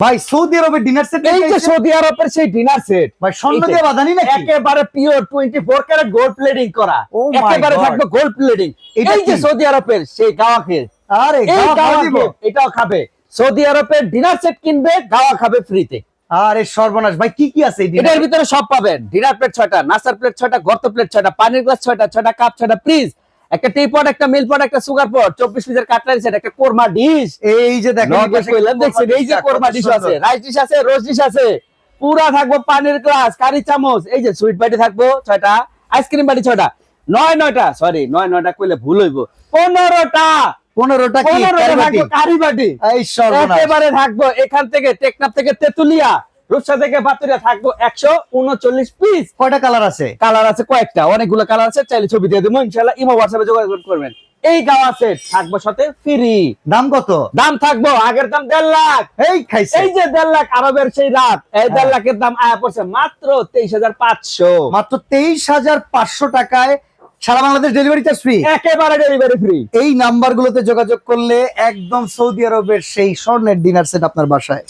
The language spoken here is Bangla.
ভাই সৌদি আরবের ডিনার সেট, এই যে সৌদি আরবের সেই ডিনার সেট ভাই স্বর্ণ দিয়ে বাঁধানি নাকি? একেবারে পিওর 24 ক্যারেট গোল্ড প্লেটিং করা, Oh my একেবারে God! থাকবে গোল্ড প্লেটিং। এটা এই যে কি? সৌদি আরবের সেই গাওয়া খেয়ে, আরে এই গাওয়া গাওয়া খাওয়া দিব। খেয়ে এটাও খাবে। সৌদি আরবের ডিনার সেট কিনবে, গাওয়া খাবে ফ্রিতে। আরে সর্বনাশ ভাই, কি কি আছে এই এটার ডিনারে? ভিতরে সব পাবেন। ডিনার প্লেট 6টা, নাস্তার প্লেট 6টা, গর্ত প্লেট 6টা, পানির গ্লাস 6টা, 6টা কাপ, 6টা ফ্রিজ, একটা টি পট, একটা মিল পট, একটা সুগার পট, 24 পিসের কাটলারি সেট, একটা কোরমা ডিশ। এই যে দেখেন এই পাশে দেখছেন এই যে কত কোরমা ডিশ সুন্দর। আছে, রাইস ডিশ আছে, রোজ ডিশ আছে, পুরা থাকবো পানির গ্লাস, কারি চামচ, এই যে সুইট বাটি থাকবো 6টা, আইসক্রিম বাটি 6টা, 9টা সরি 9টা কইলে ভুল হইব, 15টা 15টা কি 15টা কারি বাটি? থাকবো কারি বাটি। এই সর্বনাশ। একেবারে থাকবো এখান থেকে টেকনাফ থেকে তেতুলিয়া, রূপসা থেকে বাতুরিয়া থাকবো 139 পিস। কয়টা কালার আছে? কালার আছে কয়েকটা, অনেকগুলো কালার আছে, চাইলে ছবি দিয়ে দেবো ইনশাআল্লাহ। ইমো হোয়াটসঅ্যাপে যোগাযোগ করবেন। এই গাওয়া সেট থাকবো সাথে ফ্রি। দাম কত? দাম থাকবো আগের দাম 1.5 লাখ। এই খাইছে এই যে 1.5 লাখ আরবের সেই রাত, এই 1.5 লাখের দাম আয়া পড়ছে মাত্র 23,500। মাত্র 23,500 টাকায় সারা বাংলাদেশ ডেলিভারি চার্জ ফ্রি। একেবারে ডেলিভারি ফ্রি। এই নাম্বারগুলোতে যোগাযোগ করলে একদম সৌদি আরবের সেই স্বর্ণের ডিনার সেট আপনার বাসায়।